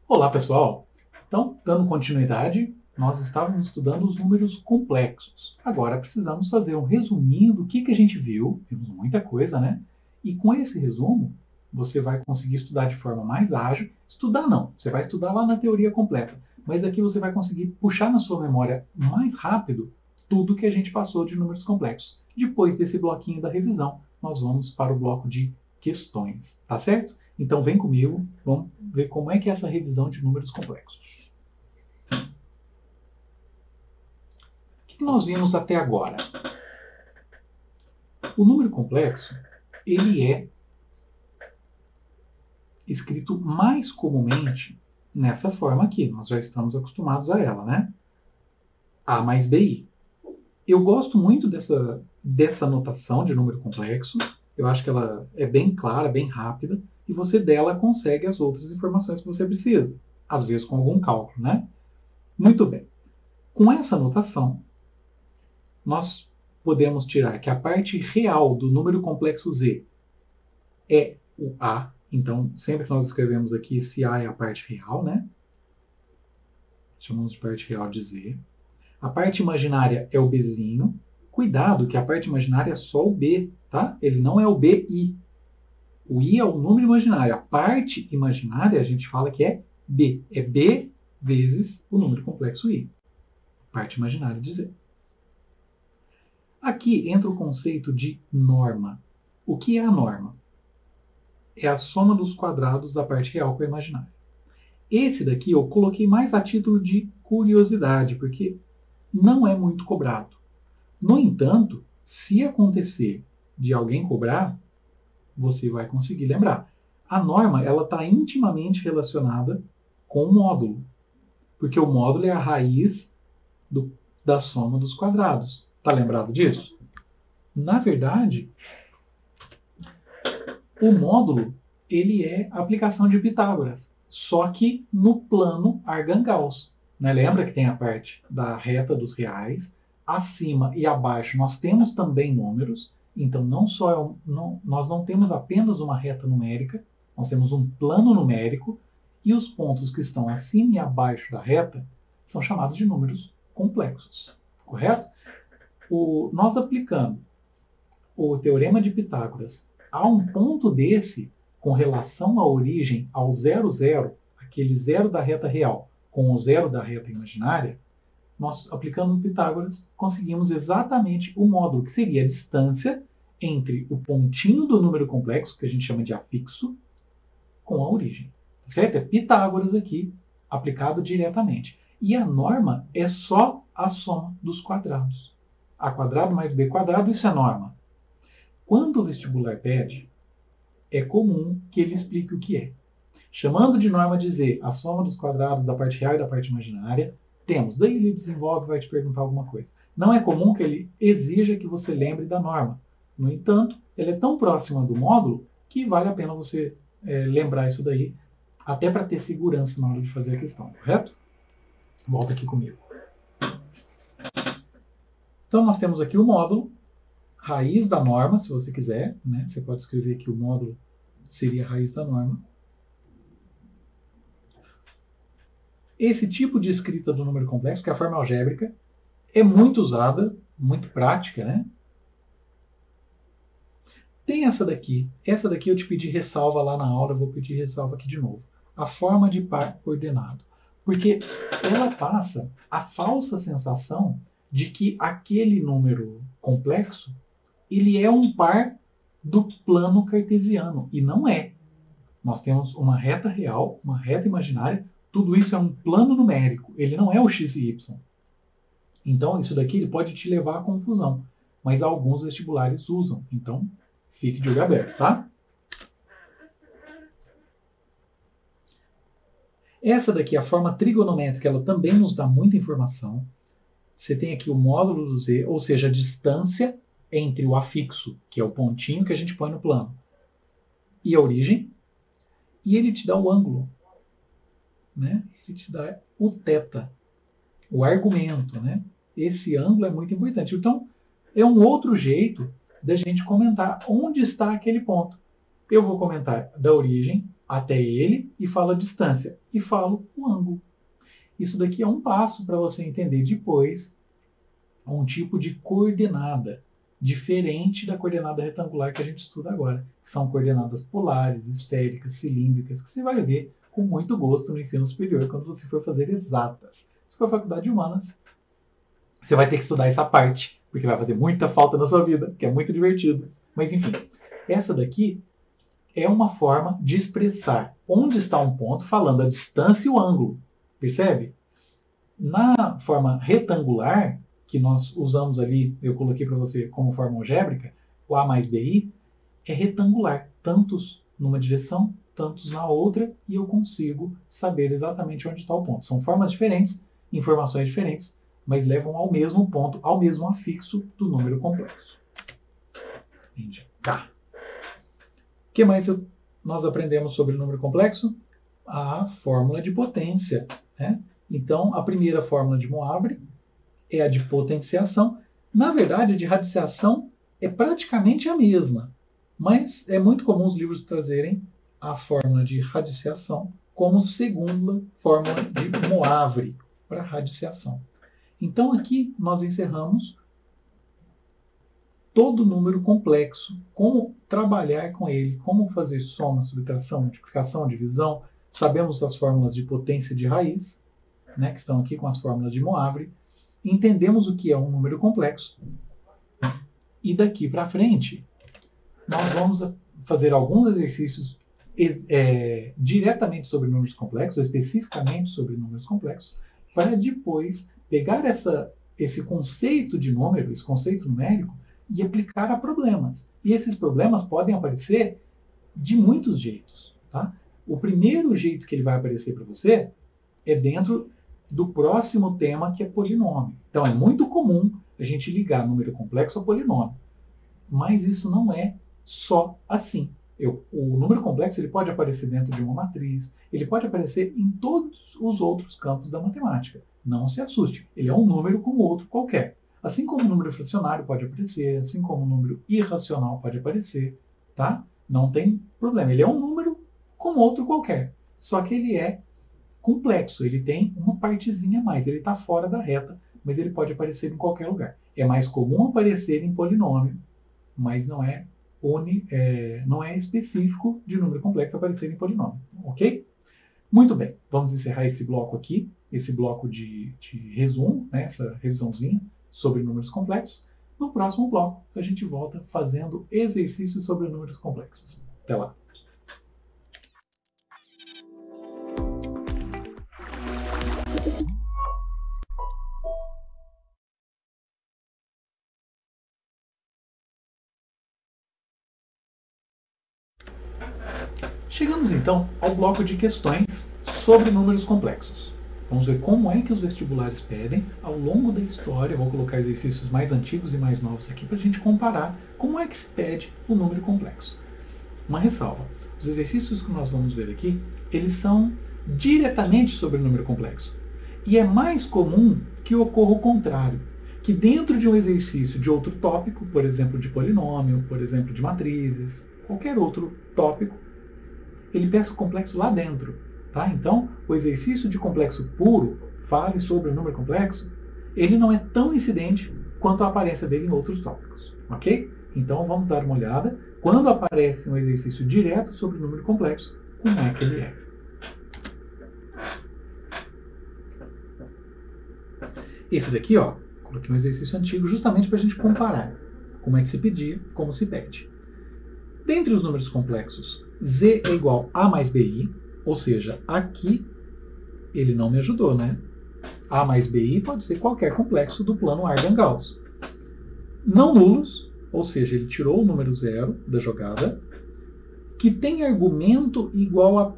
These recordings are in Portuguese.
Olá, pessoal! Então, dando continuidade, nós estávamos estudando os números complexos. Agora precisamos fazer um resuminho do que a gente viu. Vimos muita coisa, né? E com esse resumo, você vai conseguir estudar de forma mais ágil. Estudar não, você vai estudar lá na teoria completa. Mas aqui você vai conseguir puxar na sua memória mais rápido tudo que a gente passou de números complexos. Depois desse bloquinho da revisão, nós vamos para o bloco de questões, tá certo? Então vem comigo, vamos ver como é que é essa revisão de números complexos. O que nós vimos até agora? O número complexo, ele é escrito mais comumente nessa forma aqui. Nós já estamos acostumados a ela, né? A mais BI. Eu gosto muito dessa notação de número complexo. Eu acho que ela é bem clara, bem rápida, e você dela consegue as outras informações que você precisa, às vezes com algum cálculo, né? Muito bem. Com essa notação, nós podemos tirar que a parte real do número complexo Z é o A. Então, sempre que nós escrevemos aqui, esse A é a parte real, né? Chamamos de parte real de Z. A parte imaginária é o Bzinho. Cuidado que a parte imaginária é só o B, tá? Ele não é o BI. O I é o número imaginário. A parte imaginária a gente fala que é B. É B vezes o número complexo I. Parte imaginária de Z. Aqui entra o conceito de norma. O que é a norma? É a soma dos quadrados da parte real com a imaginária. Esse daqui eu coloquei mais a título de curiosidade, porque não é muito cobrado. No entanto, se acontecer de alguém cobrar, você vai conseguir lembrar. A norma está intimamente relacionada com o módulo, porque o módulo é a raiz da soma dos quadrados. Está lembrado disso? Na verdade, o módulo ele é a aplicação de Pitágoras, só que no plano Argand-Gauss. Né? Lembra que tem a parte da reta dos reais, acima e abaixo nós temos também números, então nós não temos apenas uma reta numérica, nós temos um plano numérico, e os pontos que estão acima e abaixo da reta são chamados de números complexos, correto? Nós aplicando o teorema de Pitágoras a um ponto desse, com relação à origem ao 0, 0, aquele zero da reta real com o zero da reta imaginária, nós, aplicando o Pitágoras, conseguimos exatamente o módulo, que seria a distância entre o pontinho do número complexo, que a gente chama de afixo, com a origem. Certo? É Pitágoras aqui, aplicado diretamente. E a norma é só a soma dos quadrados. A quadrado mais B quadrado, isso é norma. Quando o vestibular pede, é comum que ele explique o que é. Chamando de norma de Z a soma dos quadrados da parte real e da parte imaginária, temos. Daí ele desenvolve e vai te perguntar alguma coisa. Não é comum que ele exija que você lembre da norma. No entanto, ela é tão próxima do módulo que vale a pena você lembrar isso daí, até para ter segurança na hora de fazer a questão, correto? Volta aqui comigo. Então, nós temos aqui o módulo, raiz da norma, se você quiser. Né? Você pode escrever que o módulo seria a raiz da norma. Esse tipo de escrita do número complexo, que é a forma algébrica, é muito usada, muito prática, né? Tem essa daqui. Essa daqui eu te pedi ressalva lá na aula, eu vou pedir ressalva aqui de novo. A forma de par ordenado. Porque ela passa a falsa sensação de que aquele número complexo ele é um par do plano cartesiano. E não é. Nós temos uma reta real, uma reta imaginária. Tudo isso é um plano numérico, ele não é o x e y. Então, isso daqui ele pode te levar à confusão, mas alguns vestibulares usam. Então, fique de olho aberto, tá? Essa daqui, a forma trigonométrica, ela também nos dá muita informação. Você tem aqui o módulo do Z, ou seja, a distância entre o afixo, que é o pontinho que a gente põe no plano, e a origem, e ele te dá o ângulo. Né? Ele te dá o θ, o argumento. Né? Esse ângulo é muito importante. Então, é um outro jeito da gente comentar onde está aquele ponto. Eu vou comentar da origem, até ele e falo a distância e falo o ângulo. Isso daqui é um passo para você entender depois um tipo de coordenada diferente da coordenada retangular que a gente estuda agora, que são coordenadas polares, esféricas, cilíndricas, que você vai ver com muito gosto no ensino superior quando você for fazer exatas. Se for faculdade de humanas, você vai ter que estudar essa parte, porque vai fazer muita falta na sua vida, que é muito divertido. Mas enfim, essa daqui é uma forma de expressar onde está um ponto, falando a distância e o ângulo. Percebe? Na forma retangular, que nós usamos ali, eu coloquei para você como forma algébrica, o A mais BI, é retangular. Tantos numa direção, tantos na outra, e eu consigo saber exatamente onde está o ponto. São formas diferentes, informações diferentes, mas levam ao mesmo ponto, ao mesmo afixo do número complexo. Tá. O que mais nós aprendemos sobre o número complexo? A fórmula de potência, né? Então, a primeira fórmula de Moivre é a de potenciação. Na verdade, a de radiciação é praticamente a mesma, mas é muito comum os livros trazerem a fórmula de radiciação como segunda fórmula de Moivre para radiciação. Então, aqui nós encerramos todo número complexo, como trabalhar com ele, como fazer soma, subtração, multiplicação, divisão. Sabemos as fórmulas de potência de raiz, né, que estão aqui com as fórmulas de Moivre. Entendemos o que é um número complexo. E daqui para frente, nós vamos fazer alguns exercícios diretamente sobre números complexos, especificamente sobre números complexos, para depois pegar esse conceito de número, esse conceito numérico, e aplicar a problemas. E esses problemas podem aparecer de muitos jeitos. Tá? O primeiro jeito que ele vai aparecer para você é dentro do próximo tema, que é polinômio. Então, é muito comum a gente ligar número complexo a polinômio. Mas isso não é só assim. O número complexo ele pode aparecer dentro de uma matriz, ele pode aparecer em todos os outros campos da matemática. Não se assuste, ele é um número como outro qualquer. Assim como o número fracionário pode aparecer, assim como o número irracional pode aparecer, tá? Não tem problema, ele é um número como outro qualquer. Só que ele é complexo, ele tem uma partezinha a mais, ele está fora da reta, mas ele pode aparecer em qualquer lugar. É mais comum aparecer em polinômio, mas não é específico de número complexo aparecer em polinômio, ok? Muito bem, vamos encerrar esse bloco aqui, esse bloco de resumo, né, essa revisãozinha sobre números complexos. No próximo bloco, a gente volta fazendo exercícios sobre números complexos. Até lá! Chegamos então ao bloco de questões sobre números complexos. Vamos ver como é que os vestibulares pedem ao longo da história. Vou colocar exercícios mais antigos e mais novos aqui para a gente comparar como é que se pede o número complexo. Uma ressalva: os exercícios que nós vamos ver aqui, eles são diretamente sobre o número complexo. E é mais comum que ocorra o contrário, que dentro de um exercício de outro tópico, por exemplo de polinômio, por exemplo de matrizes, qualquer outro tópico, ele peça o complexo lá dentro. Tá? Então, o exercício de complexo puro, fale sobre o número complexo, ele não é tão incidente quanto a aparência dele em outros tópicos. Ok? Então, vamos dar uma olhada. Quando aparece um exercício direto sobre o número complexo, como é que ele é? Esse daqui, ó, coloquei um exercício antigo justamente para a gente comparar como é que se pedia, como se pede. Dentre os números complexos, z é igual a mais bi, ou seja, aqui ele não me ajudou, né? A mais bi pode ser qualquer complexo do plano Argand-Gauss. Não nulos, ou seja, ele tirou o número 0 da jogada, que tem argumento igual a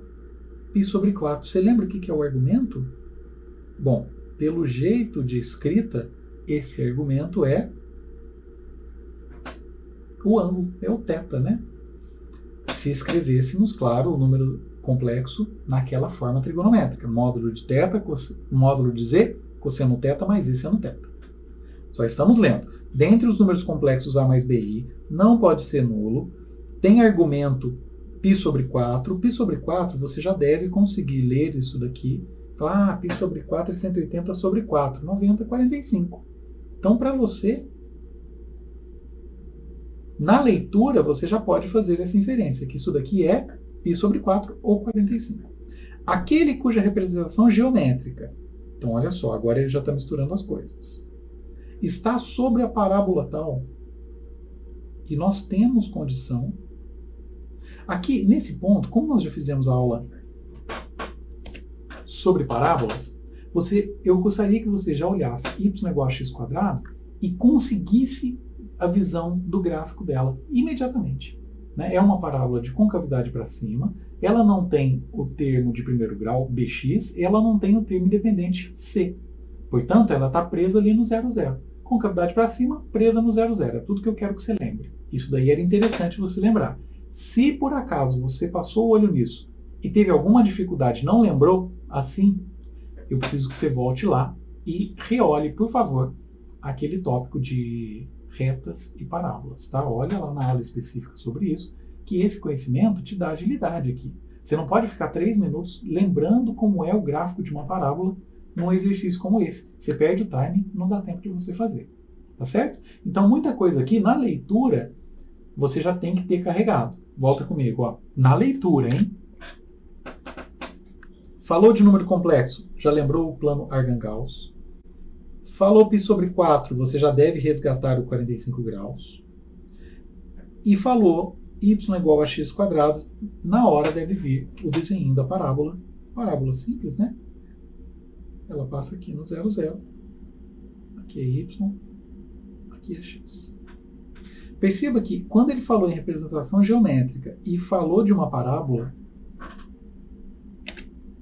π sobre 4. Você lembra o que é o argumento? Bom, pelo jeito de escrita, esse argumento é o ângulo, é o θ, né? Se escrevêssemos, claro, o número complexo naquela forma trigonométrica. Módulo de θ, módulo de z, cosseno θ mais i seno θ. Só estamos lendo. Dentre os números complexos A mais BI, não pode ser nulo, tem argumento π π sobre 4. Π sobre 4, você já deve conseguir ler isso daqui. Falar, π sobre 4 é 180 sobre 4. 90, 45. Então, para você, na leitura, você já pode fazer essa inferência, que isso daqui é π sobre 4 ou 45. Aquele cuja representação geométrica, então olha só, agora ele já está misturando as coisas, está sobre a parábola tal, e nós temos condição. Aqui, nesse ponto, como nós já fizemos a aula sobre parábolas, eu gostaria que você já olhasse y igual a x quadrado e conseguisse a visão do gráfico dela imediatamente. Né? É uma parábola de concavidade para cima, ela não tem o termo de primeiro grau, bx, ela não tem o termo independente, c. Portanto, ela está presa ali no 0, 0. Concavidade para cima, presa no 0, 0. É tudo que eu quero que você lembre. Isso daí era interessante você lembrar. Se por acaso você passou o olho nisso e teve alguma dificuldade, não lembrou, assim, eu preciso que você volte lá e reolhe, por favor, aquele tópico de retas e parábolas. Tá? Olha lá na aula específica sobre isso, que esse conhecimento te dá agilidade aqui. Você não pode ficar 3 minutos lembrando como é o gráfico de uma parábola num exercício como esse. Você perde o timing, não dá tempo de você fazer. Tá certo? Então, muita coisa aqui, na leitura, você já tem que ter carregado. Volta comigo, ó. Na leitura, hein? Falou de número complexo, já lembrou o plano Argand-Gauss. Falou π sobre 4, você já deve resgatar o 45 graus. E falou y igual a x quadrado, na hora deve vir o desenho da parábola. Parábola simples, né? Ela passa aqui no 0, 0. Aqui é y, aqui é x. Perceba que quando ele falou em representação geométrica e falou de uma parábola,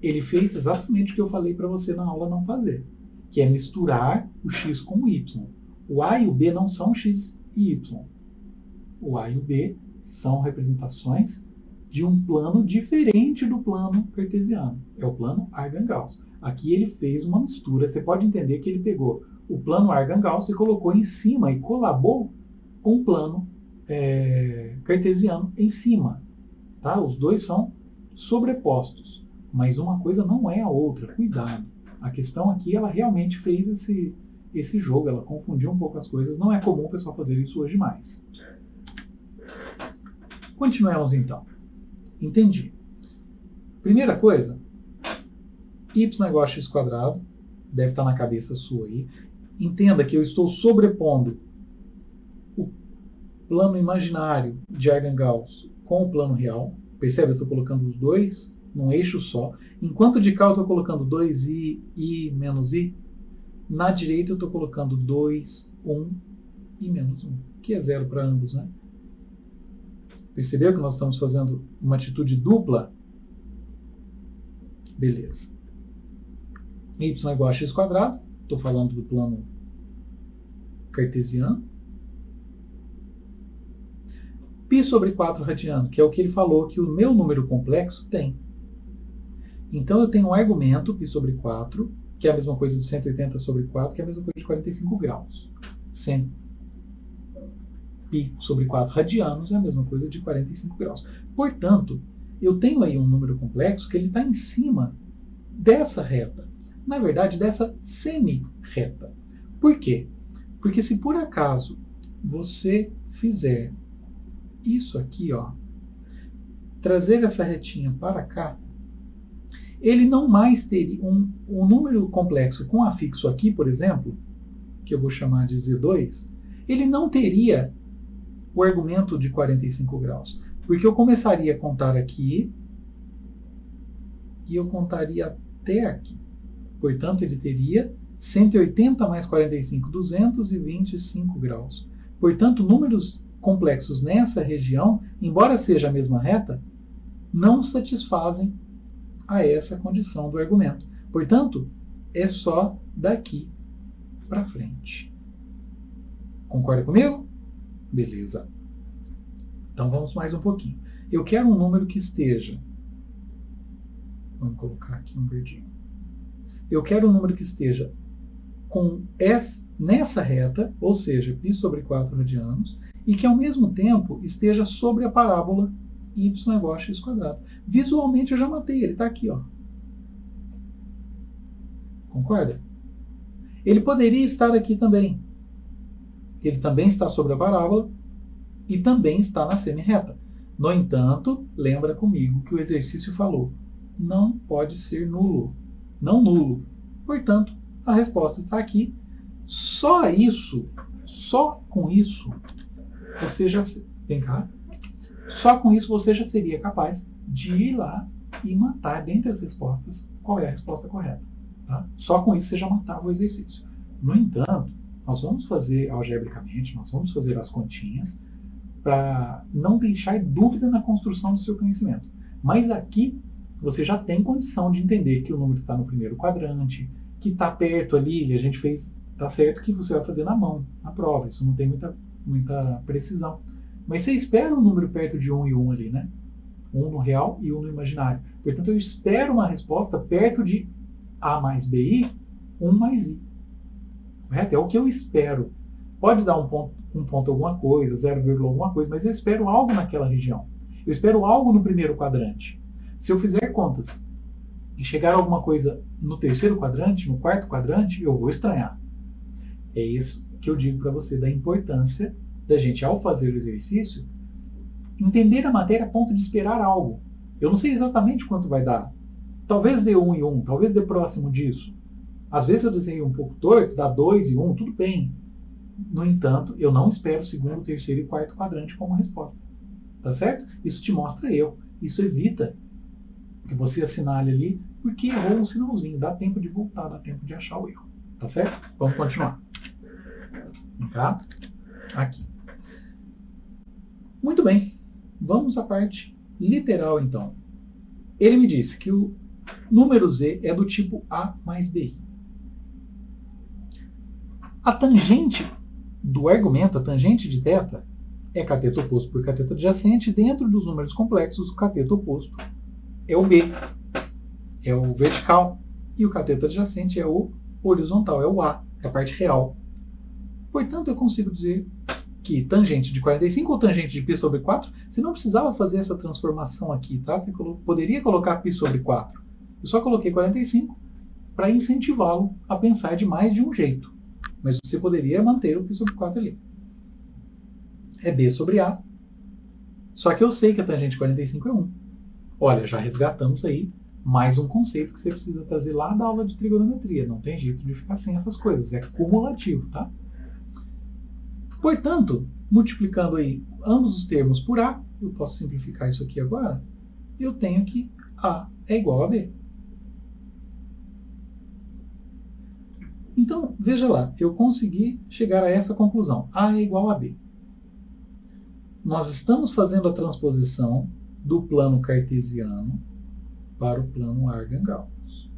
ele fez exatamente o que eu falei para você na aula não fazer, que é misturar o x com o y. O a e o b não são x e y. O a e o b são representações de um plano diferente do plano cartesiano. É o plano Argand-Gauss. Aqui ele fez uma mistura. Você pode entender que ele pegou o plano Argand-Gauss e colocou em cima e colabou com o plano cartesiano em cima. Tá? Os dois são sobrepostos, mas uma coisa não é a outra. Cuidado. A questão aqui, ela realmente fez esse jogo, ela confundiu um pouco as coisas. Não é comum o pessoal fazer isso hoje mais. Continuemos então. Entendi. Primeira coisa, y igual a x quadrado, deve estar na cabeça sua aí. Entenda que eu estou sobrepondo o plano imaginário de Argand-Gauss com o plano real. Percebe? Eu estou colocando os dois num eixo só. Enquanto de cá eu estou colocando 2i, i menos i, na direita eu estou colocando 2, 1 e menos 1, que é 0 para ambos, né? Percebeu que nós estamos fazendo uma atitude dupla? Beleza. Y igual a x quadrado, estou falando do plano cartesiano. Π sobre 4 radiano, que é o que ele falou que o meu número complexo tem. Então eu tenho um argumento, π sobre 4, que é a mesma coisa de 180 sobre 4, que é a mesma coisa de 45 graus. π sobre 4 radianos é a mesma coisa de 45 graus. Portanto, eu tenho aí um número complexo que ele está em cima dessa reta. Na verdade, dessa semi-reta. Por quê? Porque se por acaso você fizer isso aqui, ó, trazer essa retinha para cá, ele não mais teria um número complexo com afixo aqui, por exemplo, que eu vou chamar de Z2, ele não teria o argumento de 45 graus. Porque eu começaria a contar aqui e eu contaria até aqui. Portanto, ele teria 180 mais 45, 225 graus. Portanto, números complexos nessa região, embora seja a mesma reta, não satisfazem a essa condição do argumento. Portanto, é só daqui para frente. Concorda comigo? Beleza. Então vamos mais um pouquinho. Eu quero um número que esteja... Vamos colocar aqui um verdinho. Eu quero um número que esteja nessa reta, ou seja, π sobre 4 radianos, e que ao mesmo tempo esteja sobre a parábola y é igual a x quadrado. Visualmente eu já matei, ele está aqui, ó. Concorda? Ele poderia estar aqui também. Ele também está sobre a parábola e também está na semi-reta. No entanto, lembra comigo que o exercício falou, não pode ser nulo. Não nulo. Portanto, a resposta está aqui. Só com isso, você já... Vem cá. Só com isso você já seria capaz de ir lá e matar dentre as respostas qual é a resposta correta. Tá? Só com isso você já matava o exercício. No entanto, nós vamos fazer algebricamente, nós vamos fazer as continhas para não deixar dúvida na construção do seu conhecimento. Mas aqui você já tem condição de entender que o número está no primeiro quadrante, que está perto ali, e a gente fez, está certo que você vai fazer na mão, na prova, isso não tem muita precisão. Mas você espera um número perto de 1 e 1 ali, né? 1 no real e 1 no imaginário. Portanto, eu espero uma resposta perto de A mais BI, 1 mais I. Correto? É o que eu espero. Pode dar um ponto alguma coisa, 0, alguma coisa, mas eu espero algo naquela região. Eu espero algo no primeiro quadrante. Se eu fizer contas e chegar a alguma coisa no terceiro quadrante, no quarto quadrante, eu vou estranhar. É isso que eu digo para você da importância da gente, ao fazer o exercício, entender a matéria a ponto de esperar algo. Eu não sei exatamente quanto vai dar. Talvez dê 1 e 1, talvez dê próximo disso. Às vezes eu desenhei um pouco torto, dá 2 e 1, tudo bem. No entanto, eu não espero o segundo, terceiro e quarto quadrante como resposta. Tá certo? Isso te mostra erro. Isso evita que você assinale ali, porque errou um sinalzinho. Dá tempo de voltar, dá tempo de achar o erro. Tá certo? Vamos continuar. Tá? Aqui. Muito bem. Vamos à parte literal, então. Ele me disse que o número z é do tipo A mais BI. A tangente do argumento, a tangente de θ, é cateto oposto por cateto adjacente. Dentro dos números complexos, o cateto oposto é o B, é o vertical, e o cateto adjacente é o horizontal, é o A, é a parte real. Portanto, eu consigo dizer que tangente de 45 ou tangente de π sobre 4, você não precisava fazer essa transformação aqui, tá? Você poderia colocar π sobre 4. Eu só coloquei 45 para incentivá-lo a pensar de mais de um jeito. Mas você poderia manter o π sobre 4 ali. É B sobre A. Só que eu sei que a tangente de 45 é 1. Olha, já resgatamos aí mais um conceito que você precisa trazer lá da aula de trigonometria. Não tem jeito de ficar sem essas coisas. É cumulativo, tá? Portanto, multiplicando aí ambos os termos por A, eu posso simplificar isso aqui agora, eu tenho que A é igual a B. Então, veja lá, eu consegui chegar a essa conclusão. A é igual a B. Nós estamos fazendo a transposição do plano cartesiano para o plano Argand-Gauss.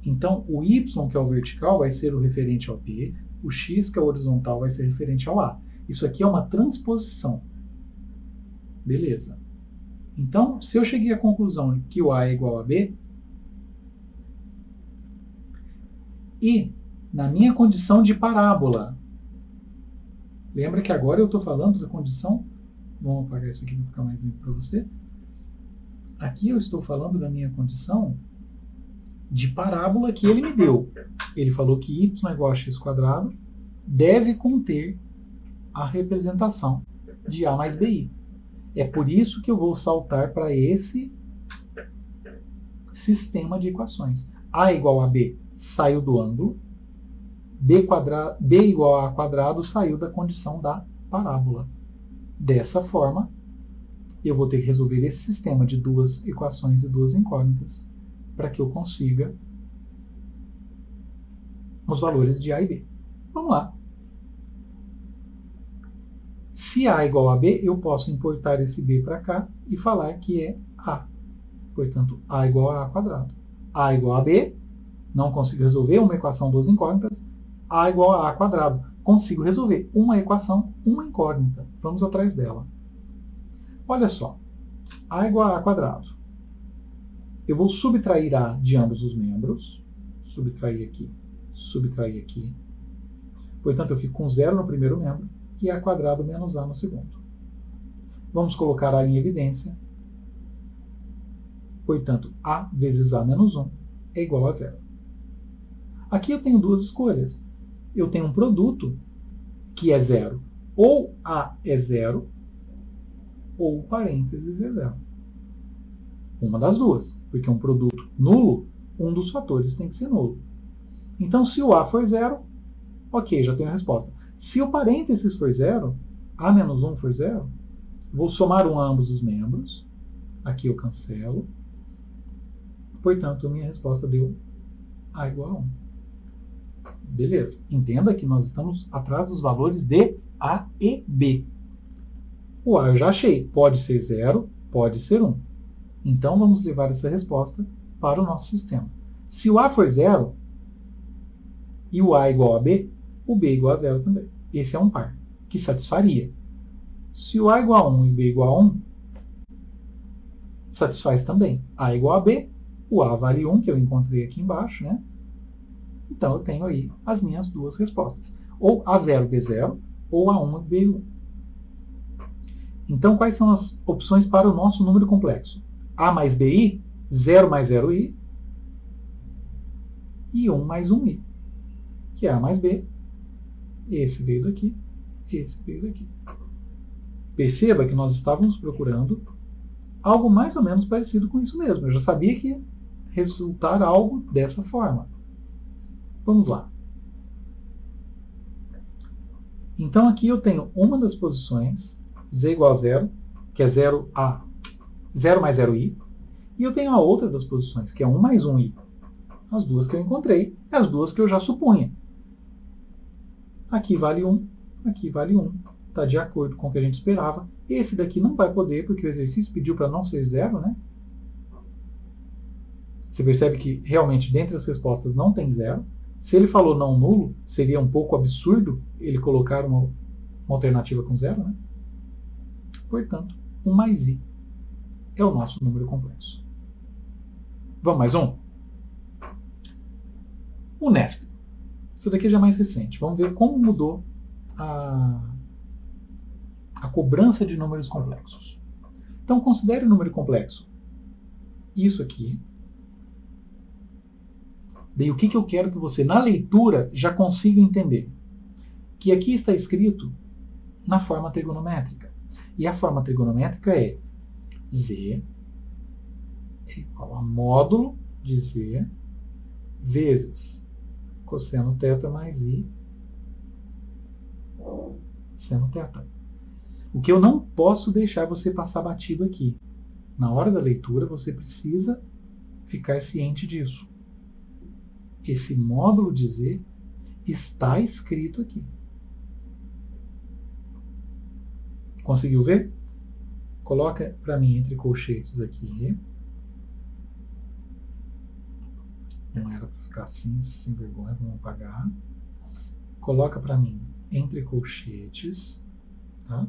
Então, o y, que é o vertical, vai ser o referente ao P, o x, que é o horizontal, vai ser referente ao A. Isso aqui é uma transposição. Beleza. Então, se eu cheguei à conclusão que o A é igual a B, e na minha condição de parábola, lembra que agora eu estou falando da condição, vamos apagar isso aqui para ficar mais limpo para você. Aqui eu estou falando da minha condição de parábola que ele me deu. Ele falou que y é igual a x quadrado deve conter a representação de A mais BI. É por isso que eu vou saltar para esse sistema de equações. A igual a B saiu do ângulo, B igual a A quadrado saiu da condição da parábola. Dessa forma, eu vou ter que resolver esse sistema de duas equações e duas incógnitas para que eu consiga os valores de A e B. Vamos lá. Se A é igual a B, eu posso importar esse B para cá e falar que é A. Portanto, A é igual a A quadrado. A é igual a B, não consigo resolver uma equação, duas incógnitas. A é igual a A quadrado. Consigo resolver uma equação, uma incógnita. Vamos atrás dela. Olha só. A é igual a A quadrado. Eu vou subtrair A de ambos os membros. Subtrair aqui, subtrair aqui. Portanto, eu fico com 0 no primeiro membro e A quadrado menos A no segundo. Vamos colocar A em evidência. Portanto, A vezes A menos 1 é igual a 0. Aqui eu tenho duas escolhas. Eu tenho um produto que é 0. Ou A é 0, ou o parênteses é 0. Uma das duas. Porque um produto nulo, um dos fatores tem que ser nulo. Então, se o A for 0, ok, já tenho a resposta. Se o parênteses for 0, A menos 1 for 0, vou somar 1 a ambos os membros. Aqui eu cancelo. Portanto, a minha resposta deu A igual a 1. Beleza. Entenda que nós estamos atrás dos valores de A e B. O A eu já achei. Pode ser 0, pode ser 1. Então, vamos levar essa resposta para o nosso sistema. Se o A for 0 e o A é igual a B, o B é igual a 0 também. Esse é um par, que satisfaria. Se o A é igual a 1 e o B é igual a 1, satisfaz também. A é igual a B, o A vale 1, que eu encontrei aqui embaixo, né? Então, eu tenho aí as minhas duas respostas. Ou A0, B0, ou A1, B1. Então, quais são as opções para o nosso número complexo? A mais BI, 0 mais 0I, e 1 mais 1I, que é A mais B. Esse veio daqui, esse veio daqui. Perceba que nós estávamos procurando algo mais ou menos parecido com isso mesmo. Eu já sabia que ia resultar algo dessa forma. Vamos lá. Então, aqui eu tenho uma das posições, Z igual a 0, que é 0 mais 0i, e eu tenho a outra das posições, que é 1 mais 1i. As duas que eu encontrei, as duas que eu já supunha. Aqui vale 1, aqui vale 1. Está de acordo com o que a gente esperava. Esse daqui não vai poder, porque o exercício pediu para não ser 0, né? Você percebe que realmente dentre as respostas não tem 0. Se ele falou não nulo, seria um pouco absurdo ele colocar uma alternativa com 0, né? Portanto, 1 mais i é o nosso número complexo. Vamos mais um? O NESP. Isso daqui já é mais recente. Vamos ver como mudou a cobrança de números complexos. Então, considere o número complexo isso aqui. Daí, o que eu quero que você, na leitura, já consiga entender? Que aqui está escrito na forma trigonométrica. E a forma trigonométrica é Z é igual a módulo de Z vezes cosseno θ mais I seno θ. O que eu não posso deixar você passar batido aqui. Na hora da leitura, você precisa ficar ciente disso. Esse módulo de Z está escrito aqui. Conseguiu ver? Coloca para mim entre colchetes aqui. Não era para ficar assim, sem vergonha, vamos apagar. Coloca para mim entre colchetes, tá?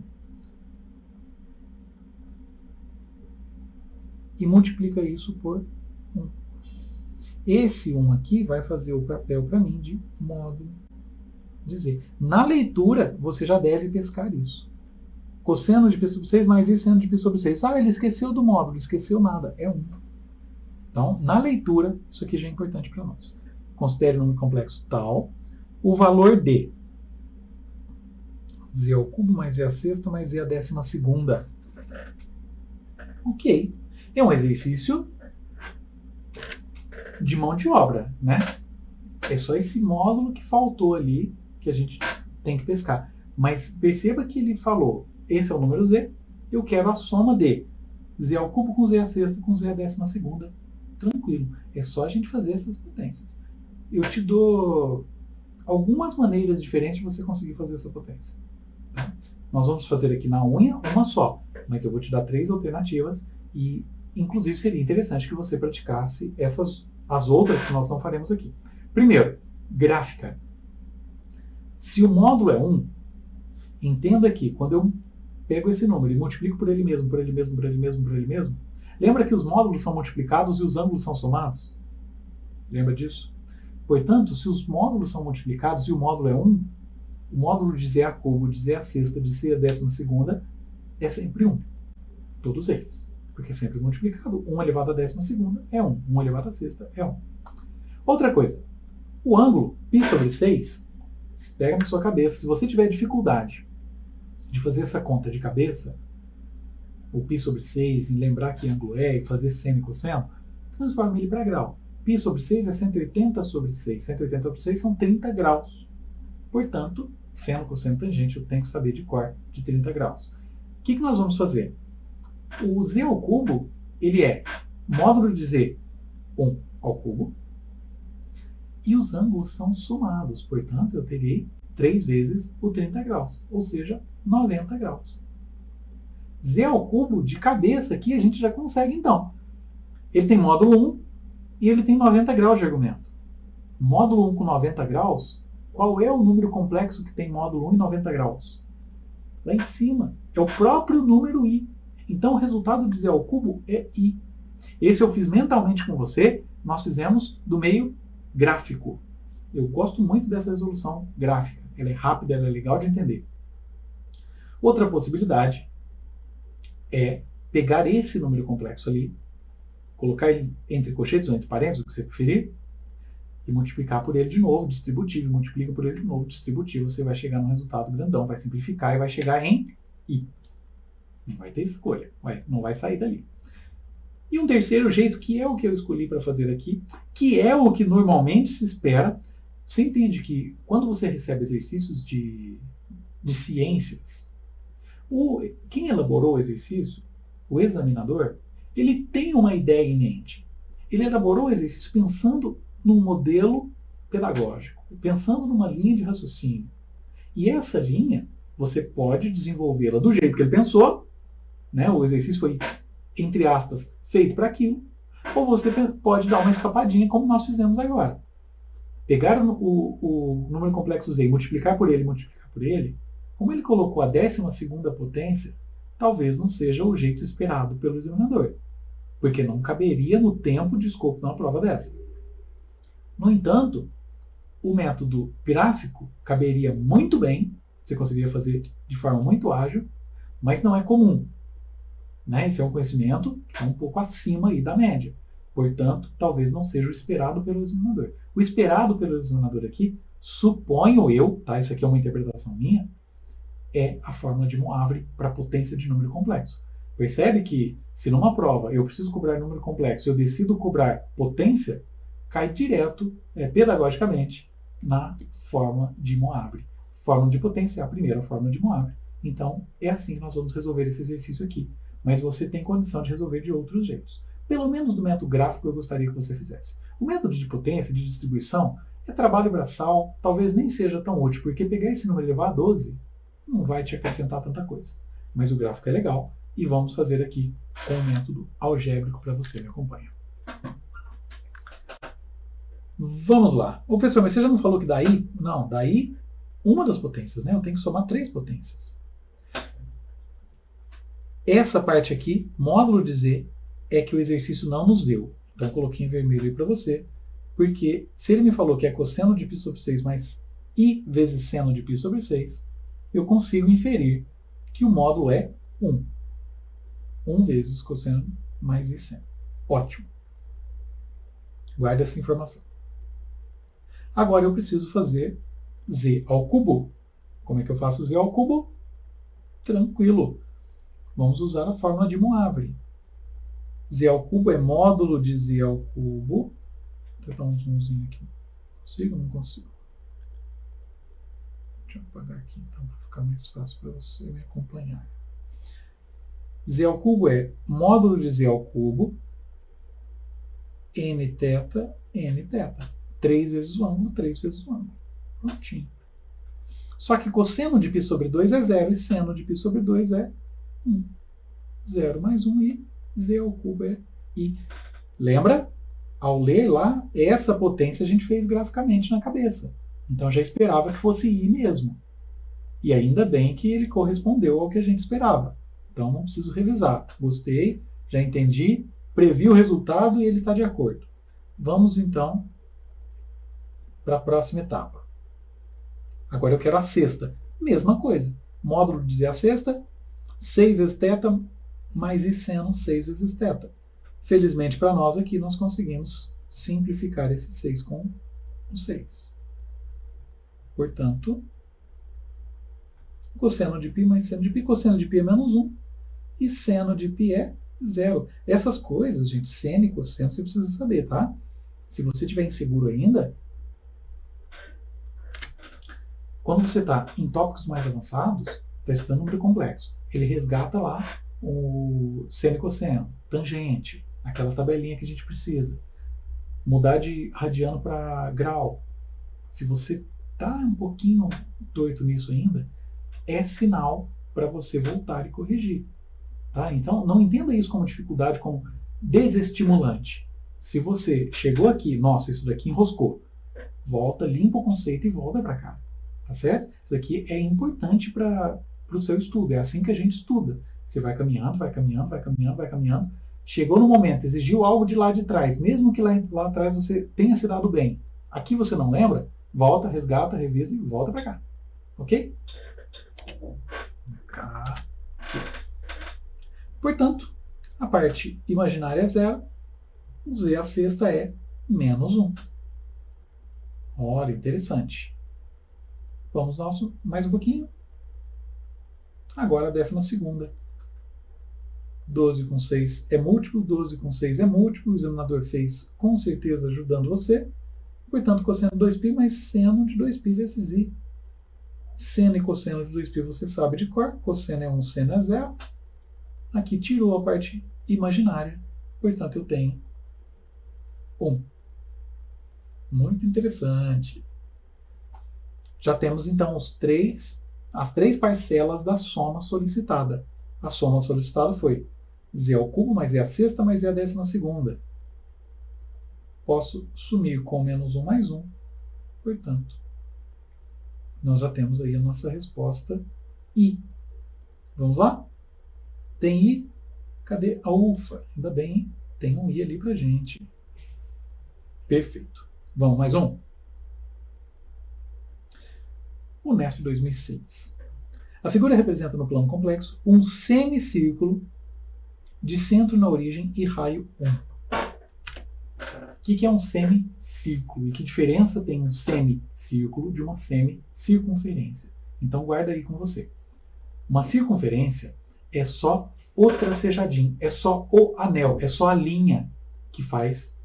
E multiplica isso por 1. Esse 1 aqui vai fazer o papel para mim de módulo de Z. Na leitura, você já deve pescar isso. Cosseno de π sobre 6 mais I seno de π sobre 6. Ah, ele esqueceu do módulo, esqueceu nada. É 1. Então, na leitura, isso aqui já é importante para nós. Considere o número complexo tal. O valor de Z ao cubo mais Z à sexta mais Z à 12ª. Ok. É um exercício de mão de obra, né? É só esse módulo que faltou ali que a gente tem que pescar. Mas perceba que ele falou, esse é o número Z, eu quero a soma de Z ao cubo com Z à sexta com Z à 12ª. Tranquilo. É só a gente fazer essas potências. Eu te dou algumas maneiras diferentes de você conseguir fazer essa potência. Tá? Nós vamos fazer aqui na unha uma só, mas eu vou te dar 3 alternativas e, inclusive, seria interessante que você praticasse as outras que nós não faremos aqui. Primeiro, gráfica. Se o módulo é 1, entenda que quando eu pego esse número e multiplico por ele mesmo, por ele mesmo, por ele mesmo, por ele mesmo, lembra que os módulos são multiplicados e os ângulos são somados? Lembra disso? Portanto, se os módulos são multiplicados e o módulo é 1, o módulo de Z a cubo, de Z a sexta, de Z a 12ª é sempre 1. Todos eles. porque é sempre multiplicado. 1 elevado à 12ª é 1. 1 elevado à sexta é 1. Outra coisa, o ângulo π sobre 6, pega na sua cabeça. Se você tiver dificuldade de fazer essa conta de cabeça, o π sobre 6, em lembrar que ângulo é e fazer seno e cosseno, transforma ele para grau. Π sobre 6 é 180 sobre 6. 180 sobre 6 são 30 graus. Portanto, seno, cosseno, tangente, eu tenho que saber de cor de 30 graus. O que nós vamos fazer? O z ao cubo, ele é módulo de z 1 ao cubo, e os ângulos são somados. Portanto, eu terei 3 vezes o 30 graus, ou seja, 90 graus. Z ao cubo, de cabeça aqui, a gente já consegue, então. Ele tem módulo 1 e ele tem 90 graus de argumento. Módulo 1 com 90 graus, qual é o número complexo que tem módulo 1 e 90 graus? Lá em cima. É o próprio número i. Então, o resultado de z ao cubo é i. Esse eu fiz mentalmente com você. Nós fizemos do meio gráfico. Eu gosto muito dessa resolução gráfica. Ela é rápida, ela é legal de entender. Outra possibilidade é pegar esse número complexo ali, colocar ele entre colchetes ou entre parênteses, o que você preferir, e multiplicar por ele de novo, distributivo, multiplica por ele de novo, distributivo, você vai chegar num resultado grandão, vai simplificar e vai chegar em i. Não vai ter escolha, não vai sair dali. E um terceiro jeito, que é o que eu escolhi para fazer aqui, que é o que normalmente se espera. Você entende que quando você recebe exercícios de ciências, quem elaborou o exercício, o examinador, ele tem uma ideia em mente. Ele elaborou o exercício pensando num modelo pedagógico, pensando numa linha de raciocínio. E essa linha, você pode desenvolvê-la do jeito que ele pensou, né? O exercício foi, entre aspas, feito para aquilo, ou você pode dar uma escapadinha, como nós fizemos agora. Pegar o número complexo z e multiplicar por ele, como ele colocou a 12ª potência, talvez não seja o jeito esperado pelo examinador, porque não caberia no tempo de escopo de uma prova dessa. No entanto, o método gráfico caberia muito bem, você conseguiria fazer de forma muito ágil, mas não é comum. Né? Esse é um conhecimento que é um pouco acima aí da média. Portanto, talvez não seja o esperado pelo examinador. O esperado pelo examinador aqui, suponho eu, tá? Isso aqui é uma interpretação minha, é a fórmula de Moivre para potência de número complexo. Percebe que, se numa prova eu preciso cobrar número complexo, eu decido cobrar potência, cai direto, pedagogicamente, na fórmula de Moivre. Fórmula de potência é a primeira fórmula de Moivre. Então, é assim que nós vamos resolver esse exercício aqui. Mas você tem condição de resolver de outros jeitos. Pelo menos do método gráfico eu gostaria que você fizesse. O método de potência, de distribuição, é trabalho braçal, talvez nem seja tão útil, porque pegar esse número e levar a 12 não vai te acrescentar tanta coisa. Mas o gráfico é legal e vamos fazer aqui com o método algébrico para você. Me acompanha. Vamos lá. Ô, professor, mas você já não falou que daí? Não, daí uma das potências, né? Eu tenho que somar 3 potências. Essa parte aqui, módulo de z, é que o exercício não nos deu. Então, eu coloquei em vermelho aí para você, porque se ele me falou que é cosseno de π sobre 6 mais i vezes seno de π sobre 6, eu consigo inferir que o módulo é 1. 1 vezes cosseno mais i seno. Ótimo. Guarde essa informação. Agora eu preciso fazer z ao cubo. Como é que eu faço z ao cubo? Tranquilo. Vamos usar a fórmula de Moivre. Z ao cubo é módulo de z ao cubo. Vou dar um zoomzinho aqui. Consigo ou não consigo? Deixa eu apagar aqui então, para ficar mais fácil para você me acompanhar. Z ao cubo é módulo de z ao cubo, n θ, n θ. 3 vezes o ângulo, 3 vezes o ângulo. Prontinho. Só que cosseno de π sobre 2 é 0 e seno de π sobre 2 é 1. 0 mais 1 i, z ao cubo é i. Lembra? Ao ler lá, essa potência a gente fez graficamente na cabeça. Então já esperava que fosse i mesmo. E ainda bem que ele correspondeu ao que a gente esperava. Então não preciso revisar. Gostei, já entendi, previ o resultado e ele está de acordo. Vamos então para a próxima etapa. Agora eu quero a sexta. Mesma coisa. Módulo de z a sexta, 6 vezes θ mais I seno 6 vezes θ. Felizmente para nós aqui, nós conseguimos simplificar esse 6 com o 6. Portanto, cosseno de π mais seno de π, cosseno de π é menos 1 e seno de π é 0. Essas coisas, gente, seno e cosseno, você precisa saber, tá? Se você estiver inseguro ainda, quando você está em tópicos mais avançados, está estudando número complexo, ele resgata lá o seno e cosseno, tangente, aquela tabelinha que a gente precisa. Mudar de radiano para grau. Se você está um pouquinho torto nisso ainda, é sinal para você voltar e corrigir. Tá? Então, não entenda isso como dificuldade, como desestimulante. Se você chegou aqui, nossa, isso daqui enroscou, volta, limpa o conceito e volta para cá. Tá certo? Isso aqui é importante para o seu estudo. É assim que a gente estuda. Você vai caminhando, vai caminhando, vai caminhando, vai caminhando. Chegou no momento, exigiu algo de lá de trás, mesmo que lá atrás você tenha se dado bem. Aqui você não lembra, volta, resgata, revisa e volta para cá. Ok? Cá. Portanto, a parte imaginária é 0, z a sexta é menos 1. Olha, interessante. Vamos mais um pouquinho. Agora a 12ª. 12 com 6 é múltiplo, 12 com 6 é múltiplo, o examinador fez com certeza ajudando você. Portanto, cosseno de 2π mais seno de 2π vezes i. Seno e cosseno de 2π você sabe de cor, cosseno é 1, seno é 0. Aqui tirou a parte imaginária, portanto eu tenho 1. Muito interessante. Já temos então as três parcelas da soma solicitada. A soma solicitada foi z ao cubo mais z à sexta mais z à 12ª. Posso sumir com menos 1 mais 1. Portanto, nós já temos aí a nossa resposta I. Vamos lá? Tem I? Cadê a ufa? Ainda bem, tem um I ali pra gente. Perfeito. Vamos, mais um. Unesp 2006. A figura representa no plano complexo um semicírculo de centro na origem e raio 1. O que é um semicírculo? E que diferença tem um semicírculo de uma semicircunferência? Então guarda aí com você. Uma circunferência é só o tracejadinho, é só o anel, é só a linha que faz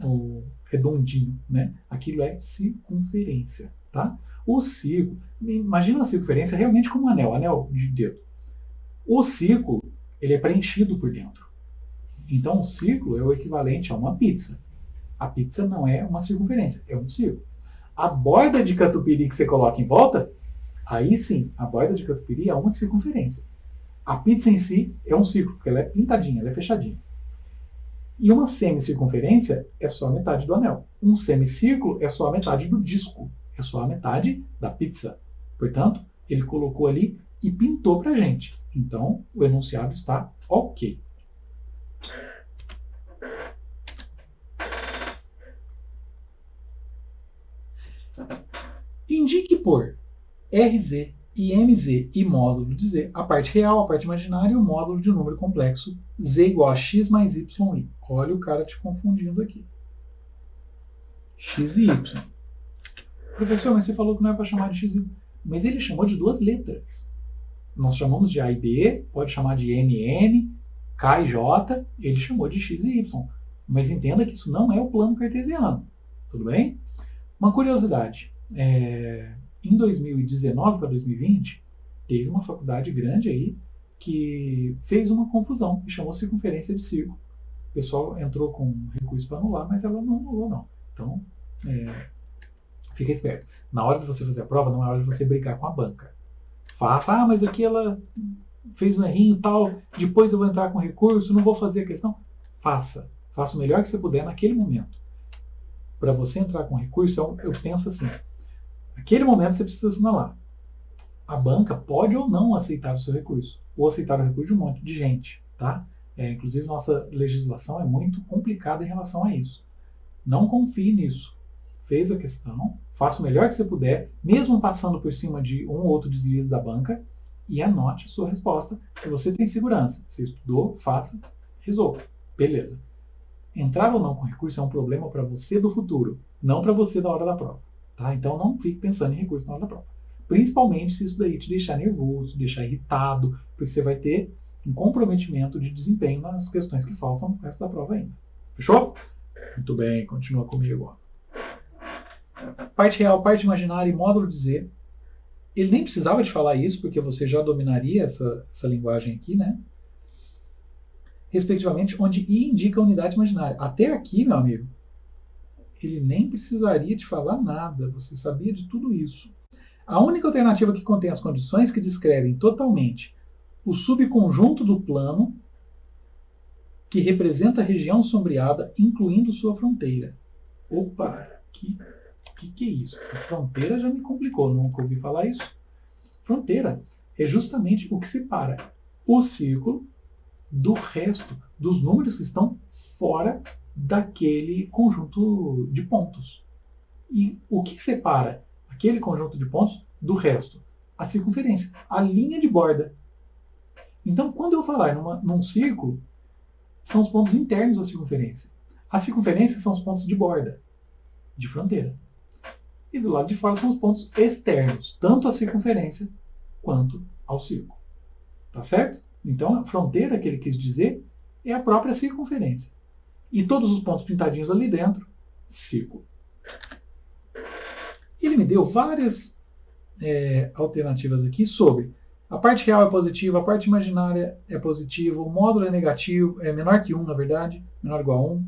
o redondinho, né? Aquilo é circunferência, tá? O círculo, imagina a circunferência realmente como um anel de dedo. O círculo, ele é preenchido por dentro. Então, o círculo é o equivalente a uma pizza. A pizza não é uma circunferência, é um círculo. A borda de catupiry que você coloca em volta, aí sim, a borda de catupiry é uma circunferência. A pizza em si é um círculo, porque ela é pintadinha, ela é fechadinha. E uma semicircunferência é só a metade do anel. Um semicírculo é só a metade do disco. É só a metade da pizza. Portanto, ele colocou ali e pintou para a gente. Então, o enunciado está ok. Indique por RZ e MZ e módulo de Z a parte real, a parte imaginária e o módulo de um número complexo Z igual a x mais y. Olha o cara te confundindo aqui. X e y. Professor, mas você falou que não é para chamar de x e y. Mas ele chamou de duas letras. Nós chamamos de A e B, pode chamar de MN, K e J, ele chamou de x e y. Mas entenda que isso não é o plano cartesiano. Tudo bem? Uma curiosidade. Em 2019 para 2020, teve uma faculdade grande aí que fez uma confusão e chamou circunferência de círculo. O pessoal entrou com recurso para anular, mas ela não anulou, não. Então, fica esperto. Na hora de você fazer a prova, não é hora de você brigar com a banca. Faça, mas aqui ela fez um errinho e tal, depois eu vou entrar com recurso, não vou fazer a questão. Faça. Faça o melhor que você puder naquele momento. Para você entrar com recurso, eu penso assim, naquele momento você precisa assinalar. A banca pode ou não aceitar o seu recurso, ou aceitar o recurso de um monte de gente. Tá? Inclusive, nossa legislação é muito complicada em relação a isso. Não confie nisso. Fez a questão, faça o melhor que você puder, mesmo passando por cima de um ou outro deslize da banca, e anote a sua resposta, que você tem segurança. Você estudou, faça, resolva. Beleza. Entrar ou não com recurso é um problema para você do futuro, não para você na hora da prova. Tá? Então não fique pensando em recurso na hora da prova. Principalmente se isso daí te deixar nervoso, te deixar irritado, porque você vai ter um comprometimento de desempenho nas questões que faltam no resto da prova ainda. Fechou? Muito bem, continua comigo. Parte real, parte imaginária e módulo de Z. Ele nem precisava de falar isso, porque você já dominaria essa linguagem aqui, né? Respectivamente, onde I indica a unidade imaginária. Até aqui, meu amigo, ele nem precisaria de falar nada, você sabia de tudo isso. A única alternativa que contém as condições que descrevem totalmente o subconjunto do plano que representa a região sombreada, incluindo sua fronteira. Opa, que é isso? Essa fronteira já me complicou, nunca ouvi falar isso. Fronteira é justamente o que separa o círculo do resto dos números que estão fora daquele conjunto de pontos. E o que separa aquele conjunto de pontos do resto? A circunferência, a linha de borda. Então, quando eu falar num círculo, são os pontos internos da circunferência. A circunferência são os pontos de borda, de fronteira. E do lado de fora são os pontos externos, tanto à circunferência quanto ao círculo. Tá certo? Então, a fronteira que ele quis dizer é a própria circunferência. E todos os pontos pintadinhos ali dentro, círculo. Ele me deu várias alternativas aqui sobre a parte real é positiva, a parte imaginária é positiva, o módulo é negativo, é menor que 1, na verdade, menor ou igual a 1.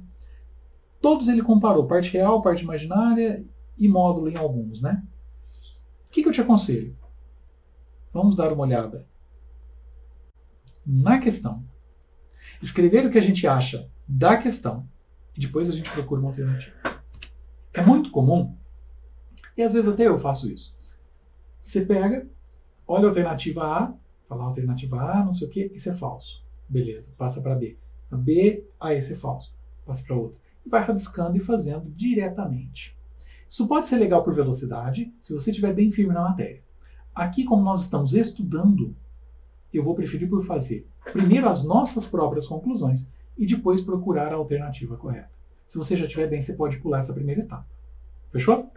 Todos ele comparou, parte real, parte imaginária e módulo em alguns, né? O que eu te aconselho? Vamos dar uma olhada na questão. Escrever o que a gente acha da questão e depois a gente procura uma alternativa. É muito comum, e às vezes até eu faço isso. Você pega, olha a alternativa A, fala alternativa A, não sei o que, isso é falso. Beleza, passa para B. A B, esse é falso. Passa para outra. E vai rabiscando e fazendo diretamente. Isso pode ser legal por velocidade, se você estiver bem firme na matéria. Aqui, como nós estamos estudando, eu vou preferir por fazer primeiro as nossas próprias conclusões e depois procurar a alternativa correta. Se você já estiver bem, você pode pular essa primeira etapa. Fechou?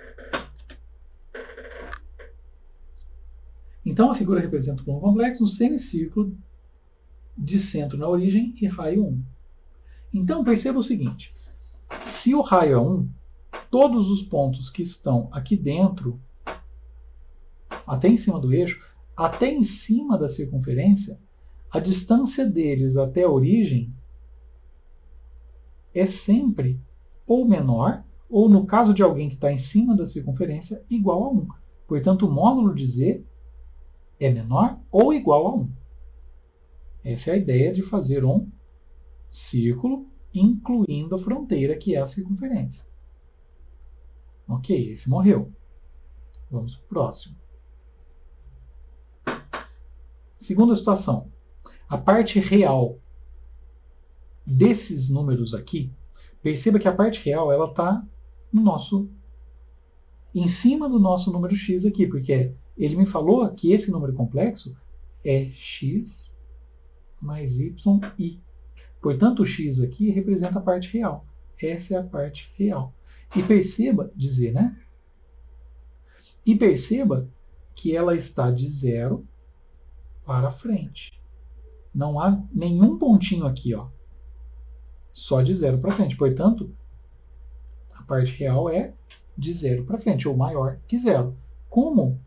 Então, a figura representa um plano complexo, um semicírculo de centro na origem e raio 1. Então, perceba o seguinte. Se o raio é 1, todos os pontos que estão aqui dentro, até em cima do eixo, até em cima da circunferência, a distância deles até a origem é sempre ou menor, ou no caso de alguém que está em cima da circunferência, igual a 1. Portanto, o módulo de Z é menor ou igual a 1. Essa é a ideia de fazer um círculo incluindo a fronteira, que é a circunferência. Ok, esse morreu. Vamos para o próximo. Segunda situação. A parte real desses números aqui, perceba que a parte real ela está em cima do nosso número x aqui, porque ele me falou que esse número complexo é x mais y, i. Portanto, o x aqui representa a parte real. Essa é a parte real. E perceba, né? E perceba que ela está de 0 para frente. Não há nenhum pontinho aqui, ó. Só de 0 para frente. Portanto, a parte real é de 0 para frente, ou maior que 0. Como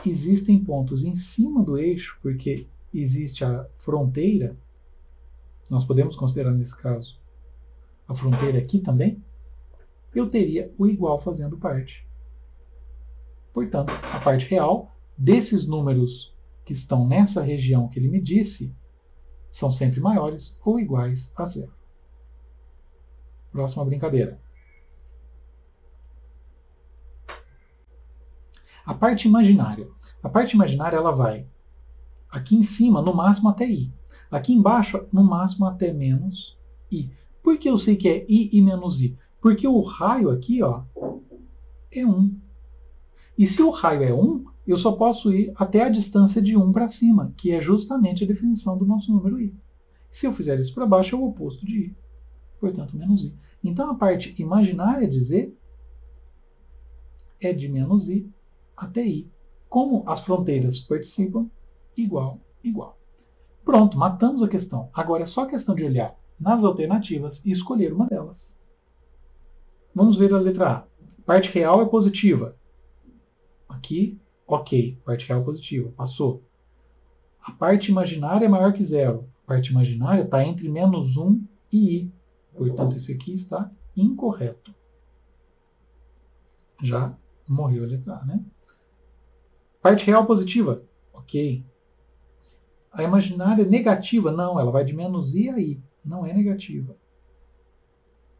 existem pontos em cima do eixo, porque existe a fronteira, nós podemos considerar nesse caso a fronteira aqui também, eu teria o igual fazendo parte. Portanto, a parte real desses números que estão nessa região que ele me disse são sempre maiores ou iguais a 0. Próxima brincadeira. A parte imaginária. A parte imaginária ela vai aqui em cima, no máximo até i. Aqui embaixo, no máximo até menos i. Por que eu sei que é i e menos i? Porque o raio aqui, ó, é 1. E se o raio é 1, eu só posso ir até a distância de 1 para cima, que é justamente a definição do nosso número i. Se eu fizer isso para baixo, é o oposto de i. Portanto, menos i. Então, a parte imaginária de z é de menos i até i. Como as fronteiras participam, igual, igual. Pronto, matamos a questão. Agora é só questão de olhar nas alternativas e escolher uma delas. Vamos ver a letra A. Parte real é positiva. Aqui, ok. Parte real é positiva. Passou. A parte imaginária é maior que zero. A parte imaginária está entre menos 1 e i. Portanto, esse aqui está incorreto. Já morreu a letra A, né? Parte real positiva? Ok. A imaginária negativa? Não, ela vai de menos i a i. Não é negativa.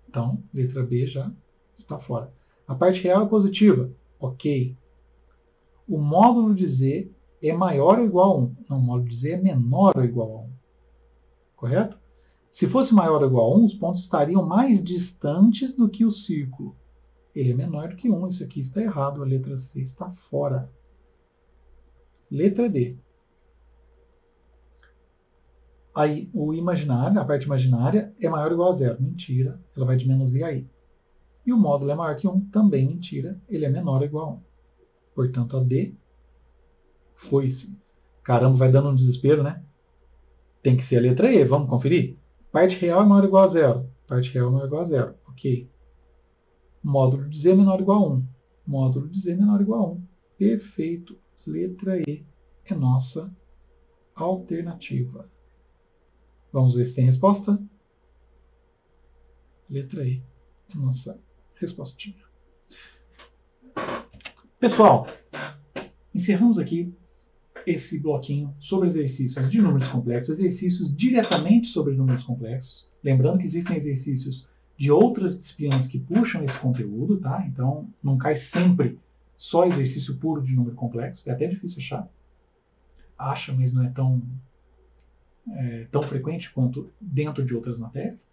Então, letra B já está fora. A parte real é positiva? Ok. O módulo de z é maior ou igual a 1? Não, o módulo de z é menor ou igual a 1. Correto? Se fosse maior ou igual a 1, os pontos estariam mais distantes do que o círculo. Ele é menor do que 1. Isso aqui está errado. A letra C está fora. Letra D. Aí, o imaginário, a parte imaginária, é maior ou igual a zero. Mentira. Ela vai de menos i a i. E o módulo é maior que 1. Também mentira. Ele é menor ou igual a 1. Portanto, a D foi-se. Caramba, vai dando um desespero, né? Tem que ser a letra E. Vamos conferir? Parte real é maior ou igual a zero. Parte real é maior ou igual a zero. Ok. Módulo de z é menor ou igual a 1. Módulo de z é menor ou igual a 1. Perfeito. Letra E é nossa alternativa. Vamos ver se tem resposta. Letra E é nossa respostinha. Pessoal, encerramos aqui esse bloquinho sobre exercícios de números complexos, exercícios diretamente sobre números complexos. Lembrando que existem exercícios de outras disciplinas que puxam esse conteúdo, tá? Então, não cai sempre só exercício puro de número complexo. É até difícil achar. Acha, mas não é tão frequente quanto dentro de outras matérias.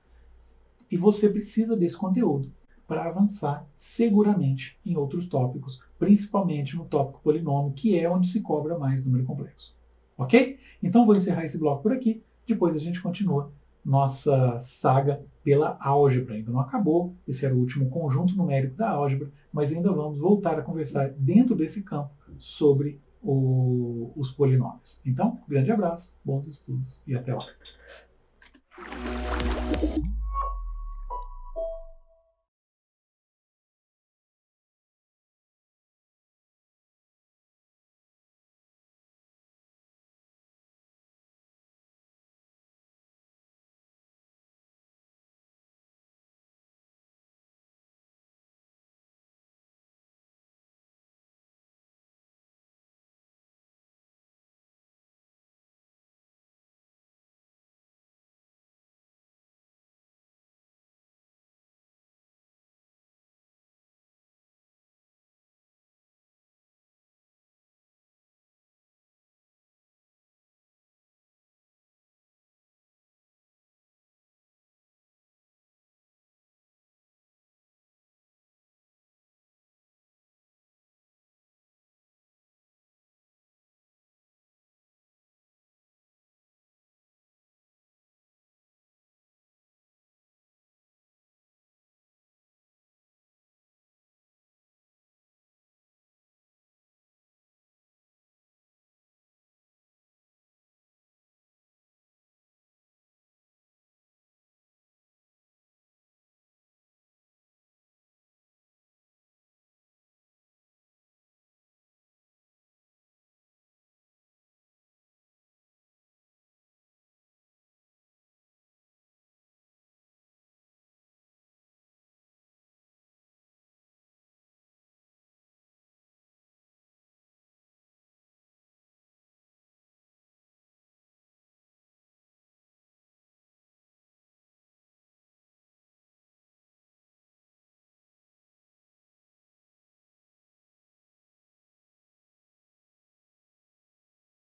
E você precisa desse conteúdo para avançar seguramente em outros tópicos, principalmente no tópico polinômio, que é onde se cobra mais número complexo. Ok? Então vou encerrar esse bloco por aqui, depois a gente continua nossa saga pela álgebra. Ainda não acabou, esse era o último conjunto numérico da álgebra, mas ainda vamos voltar a conversar dentro desse campo sobre os polinômios. Então, grande abraço, bons estudos e até lá.